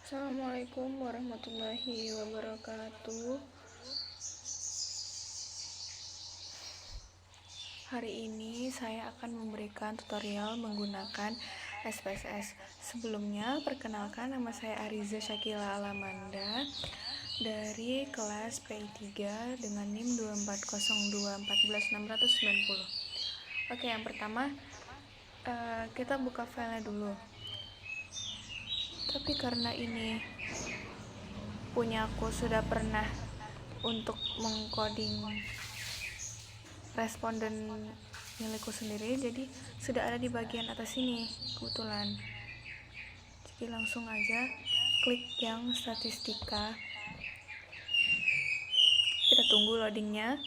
Assalamualaikum warahmatullahi wabarakatuh. Hari ini saya akan memberikan tutorial menggunakan SPSS. Sebelumnya, perkenalkan, nama saya Ariza Syakila Alamanda dari kelas PI3 dengan NIM 240214690. Oke, yang pertama kita buka filenya dulu. Tapi karena ini punya aku sudah pernah untuk mengcoding responden milikku sendiri, jadi sudah ada di bagian atas sini kebetulan. Jadi langsung aja klik yang statistika. Kita tunggu loadingnya.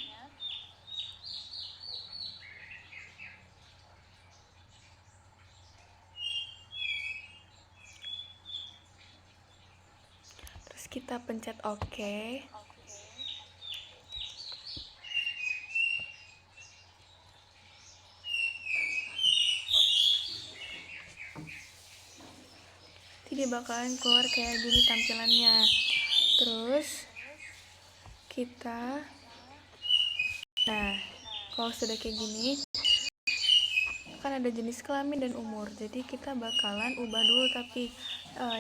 Terus kita pencet OK. Jadi bakalan keluar kayak gini tampilannya. Terus kita, kalau sudah kayak gini kan ada jenis kelamin dan umur, jadi kita bakalan ubah dulu tapi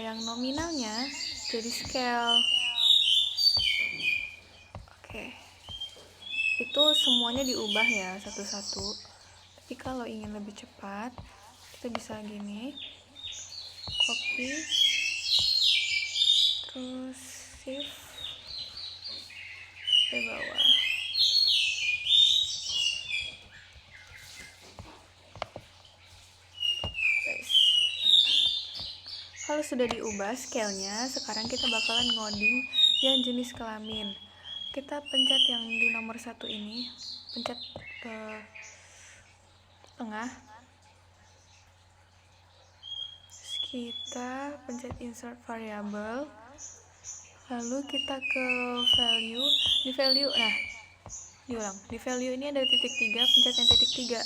yang nominalnya jadi scale. Oke, itu semuanya diubah ya satu-satu. Tapi kalau ingin lebih cepat, kita bisa gini, copy, terus shift ke bawah. Kalau sudah diubah scale-nya, sekarang kita bakalan ngoding yang jenis kelamin. Kita pencet yang di nomor 1 ini, pencet tengah. Terus kita pencet insert variable. Lalu kita ke value. Di value, di value ini ada titik 3, pencet yang titik 3.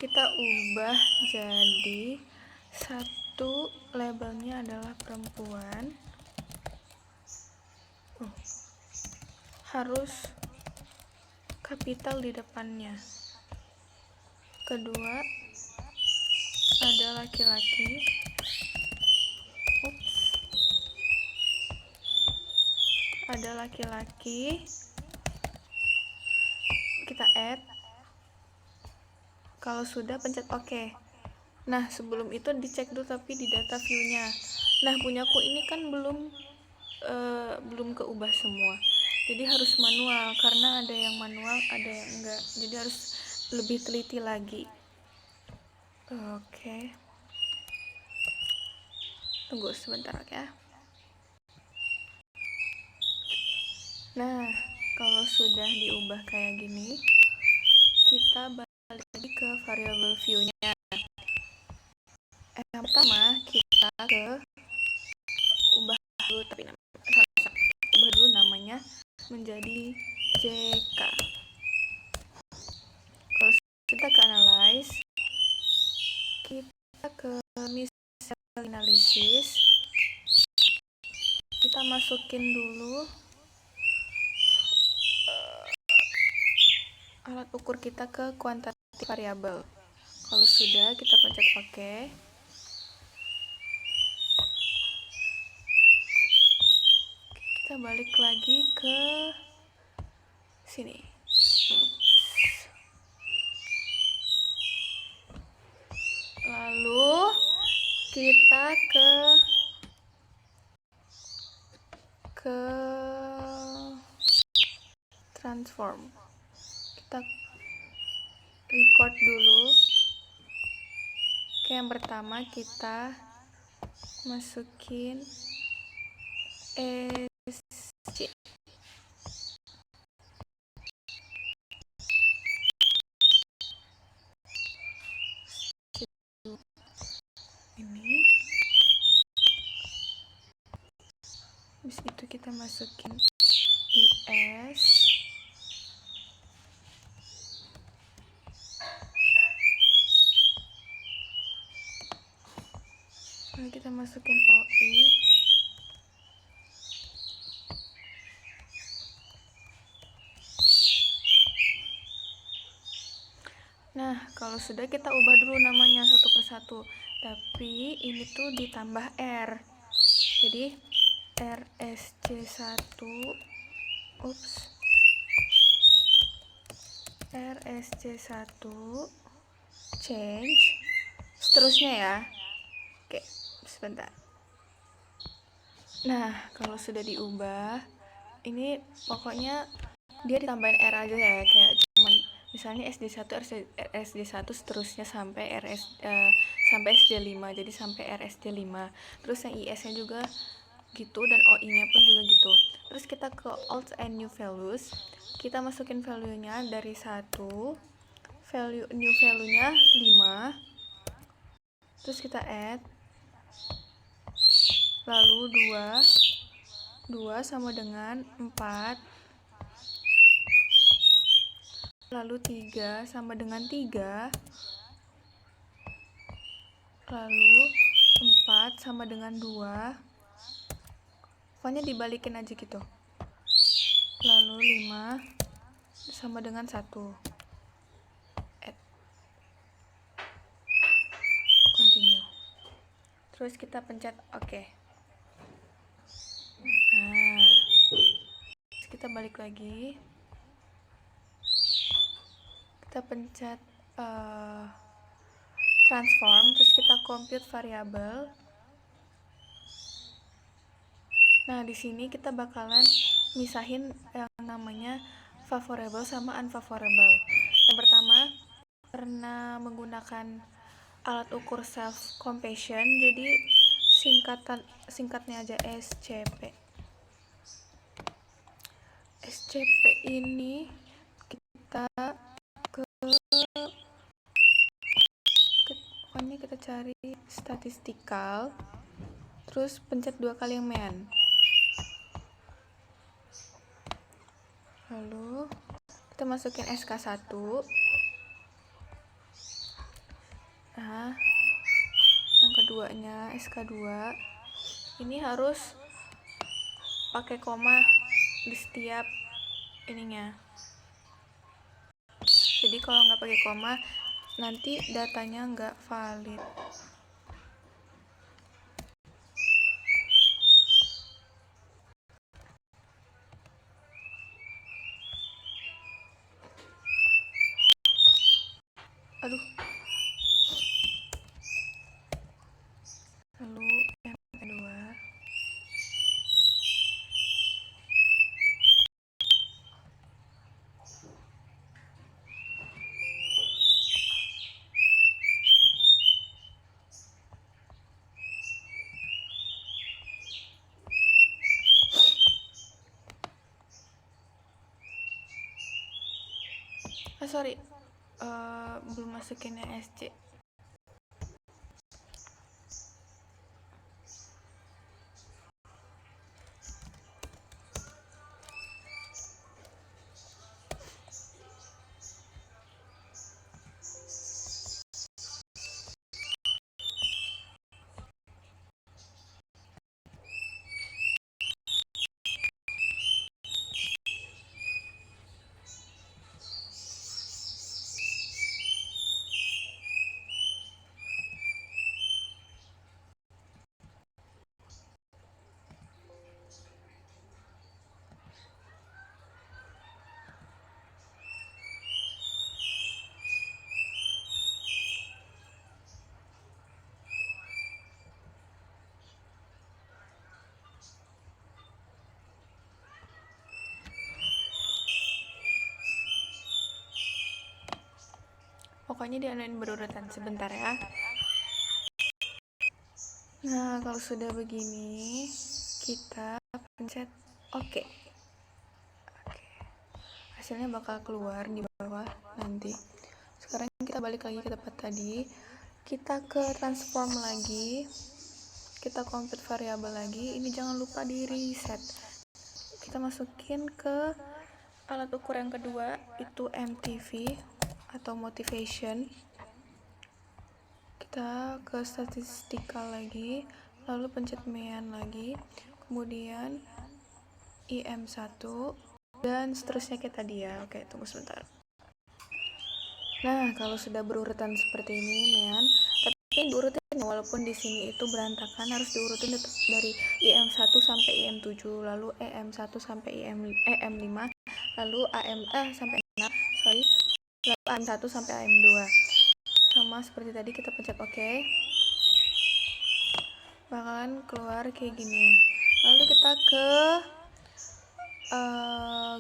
Kita ubah jadi satu, labelnya adalah perempuan, harus kapital di depannya. Kedua ada laki-laki, ada laki-laki, kita add. Kalau sudah pencet OK. Nah, sebelum itu dicek dulu tapi di data view-nya. Nah, punyaku ini kan belum keubah semua. Jadi harus manual, karena ada yang manual, ada yang enggak. Jadi harus lebih teliti lagi. Oke. Tunggu sebentar ya. Nah, kalau sudah diubah kayak gini, kita balik lagi ke variable view-nya. Yang pertama kita ubah dulu namanya menjadi JK. Kalau kita ke analyze, kita ke miscellaneous analysis, kita masukin dulu alat ukur kita ke quantitative variable. Kalau sudah, kita pencet OK. Kita balik lagi ke sini. Lalu kita ke transform. Kita record dulu. Oke, yang pertama kita masukin SC. Ini. Habis itu kita masukin IS. Lalu kita masukin OI. Nah, kalau sudah kita ubah dulu namanya satu persatu. Tapi ini tuh ditambah R. Jadi RSC1 RSC1 change seterusnya ya. Oke, sebentar. Nah, kalau sudah diubah, ini pokoknya dia ditambahin R aja ya, kayak cuman misalnya SD1 SD1 seterusnya sampai sampai SD5, jadi sampai RSD5. Terus yang IS-nya juga gitu dan OI-nya pun juga gitu. Terus kita ke old and new values. Kita masukin value-nya dari 1, new value-nya 5. Terus kita add, lalu 2 sama dengan 4, lalu 3 sama dengan 3, lalu 4 sama dengan 2, pokoknya dibalikin aja gitu, lalu 5 sama dengan 1, add, continue, terus kita pencet OK. Nah, terus kita balik lagi, kita pencet transform, terus kita compute variable. Nah, di sini kita bakalan misahin yang namanya favorable sama unfavorable. Yang pertama, karena menggunakan alat ukur self compassion, jadi singkatnya aja SCP. SCP ini kita pokoknya kita cari statistical, terus pencet 2 kali yang mean, lalu kita masukin SK1. Nah, yang keduanya SK2 ini harus pakai koma di setiap ininya. Jadi kalau nggak pakai koma nanti datanya nggak valid. Aduh. Lalu yang kedua, sorry, belum masukinnya SC. Pokoknya dianuin berurutan, sebentar ya. Nah, kalau sudah begini, kita pencet OK. Hasilnya bakal keluar di bawah nanti. Sekarang kita balik lagi ke tempat tadi. Kita ke transform lagi. Kita compute variabel lagi. Ini jangan lupa di reset. Kita masukin ke alat ukur yang kedua, itu MTV atau motivation. kita ke statistikal lagi, lalu pencet mean lagi, kemudian IM1 dan seterusnya kayak tadi ya. Oke, tunggu sebentar. Nah, kalau sudah berurutan seperti ini mean, tapi diurutin walaupun di sini itu berantakan, harus diurutin dari IM1 sampai IM7, lalu EM1 sampai EM5, lalu sampai 6, lalu AM1 sampai AM2. Sama seperti tadi, kita pencet OK. Bakalan keluar kayak gini. Lalu kita ke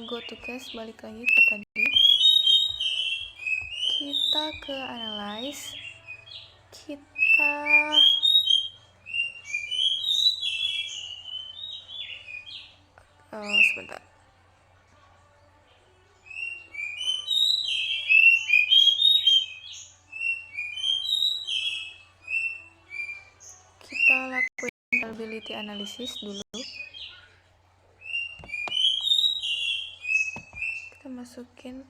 go to case, balik lagi ke tadi. Kita ke analyze. Kita sebentar. Kita lakuin vulnerability analysis dulu. Kita masukin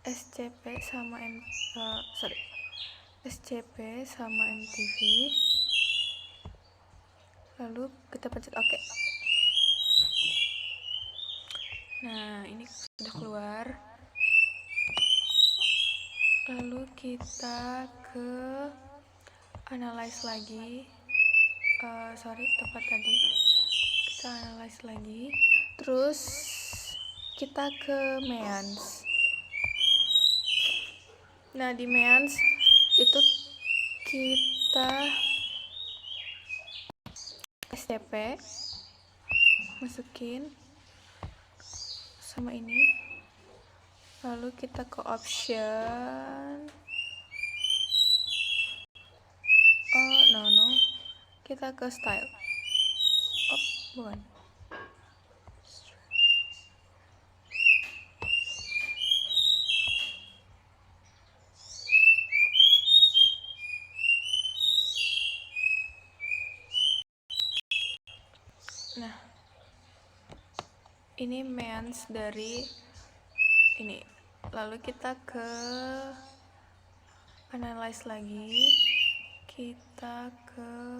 SCP sama MTV. Lalu kita pencet OK. Nah, ini sudah keluar. Lalu kita ke analyze lagi. Tempat tadi. Kita analyze lagi. Terus kita ke means. Nah, di means itu kita SCP masukin sama ini, lalu kita ke option, kita ke style, bukan, nah ini means dari ini, lalu kita ke analyze lagi, kita ke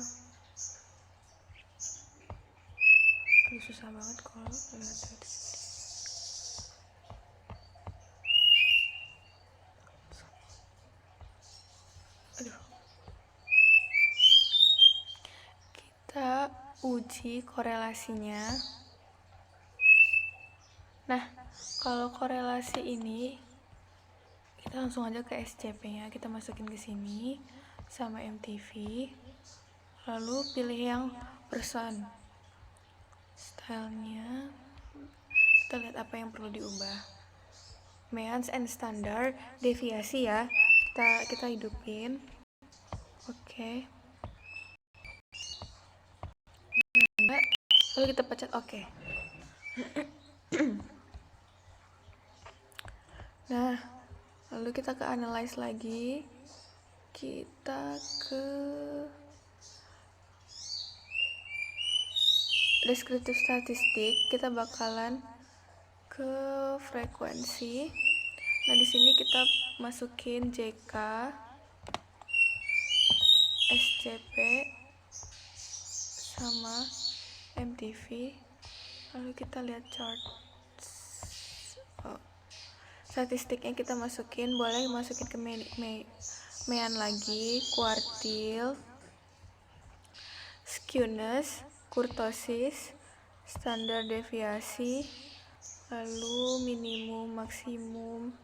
susah banget kalau kita uji korelasinya. Nah, kalau korelasi ini kita langsung aja ke SCP-nya, kita masukin ke sini sama MTV, lalu pilih yang person, stylenya kita lihat apa yang perlu diubah, means and standard deviasi ya, kita hidupin. Oke. Lalu kita pencet OK. Nah, lalu kita ke analyze lagi, kita ke descriptive statistik, kita bakalan ke frekuensi. Nah, di sini kita masukin JK, SCP sama MTV, lalu kita lihat chart. Statistiknya kita masukin, boleh masukin ke mean lagi, kuartil, skewness, kurtosis, standar deviasi, lalu minimum, maksimum,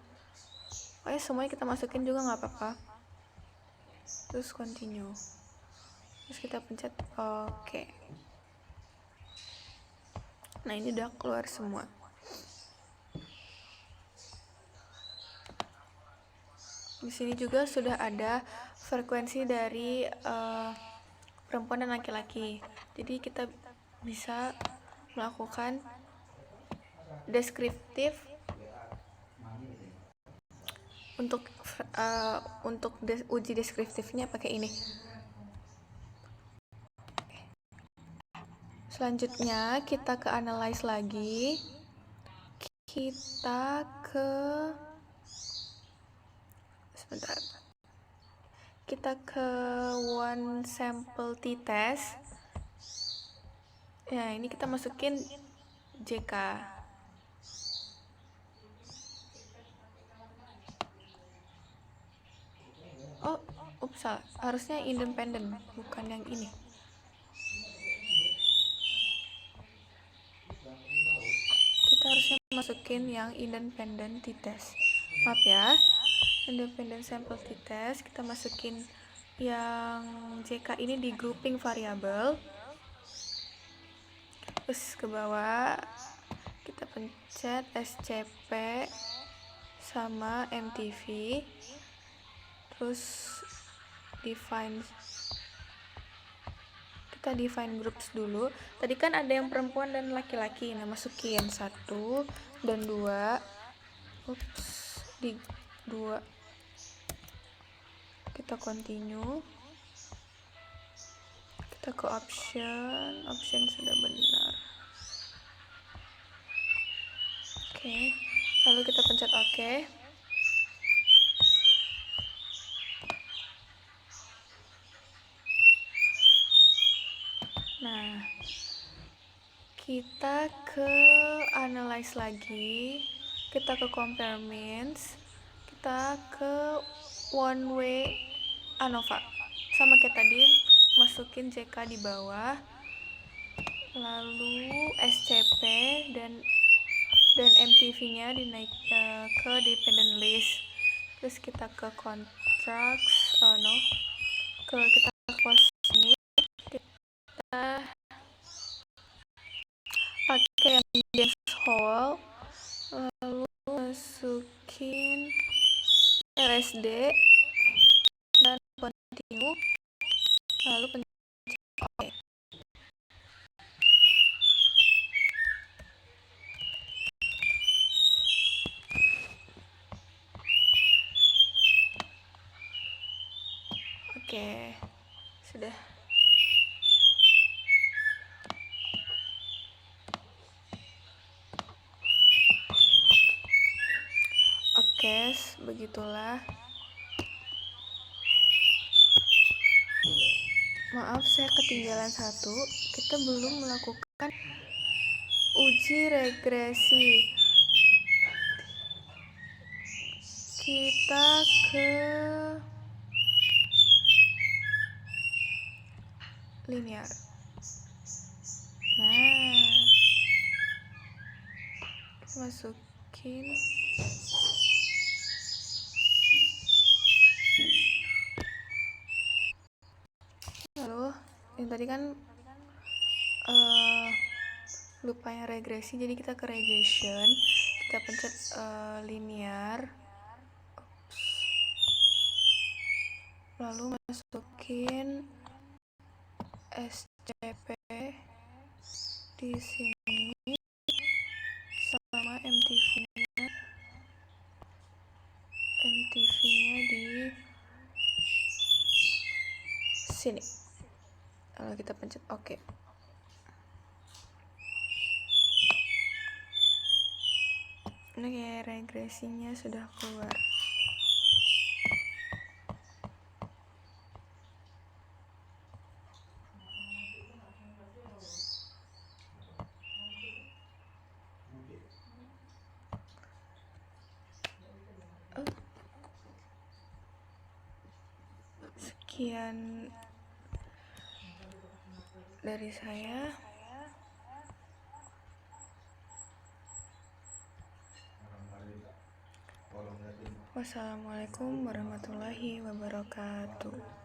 semuanya kita masukin juga nggak apa-apa. Terus continue, terus kita pencet OK. Nah, ini udah keluar semua. Di sini juga sudah ada frekuensi dari perempuan dan laki-laki. Jadi kita bisa melakukan deskriptif untuk uji deskriptifnya pakai ini. Selanjutnya kita ke analyze lagi, kita ke one sample t-test. Ya, ini kita masukin JK. Oh, harusnya independen, bukan yang ini. Kita harusnya masukin yang independent t-test. Maaf ya, independent sample t-test. Kita masukin yang JK ini di grouping variabel. Terus ke bawah kita pencet SCP sama MTV. Terus kita define groups dulu. Tadi kan ada yang perempuan dan laki-laki. Nah, masukin 1 dan 2. Di 2 kita continue. Kita ke option sudah benar. Oke, lalu kita pencet OK. Nah, kita ke analyze lagi, kita ke compare means, kita ke one way ANOVA. Sama kayak tadi, masukin JK di bawah, lalu SCP dan MTV-nya dinaik ke dependent list. Terus kita ke contracts, kita ke post ini, kita pakai yang dash hole, lalu masukin LSD dan continue, lalu pencet OK. Oke, sudah. Oke, begitulah. Maaf, saya ketinggalan satu. Kita belum melakukan uji regresi. Kita ke linear. Nah, masukin lalu yang tadi kan lupa yang regresi, jadi kita ke regression, kita pencet linear. Lalu masukin SCP di sini sama MTV-nya di sini. Lalu kita pencet OK. Ini kayak regresinya sudah keluar. Sekian dari saya. Wassalamualaikum warahmatullahi wabarakatuh.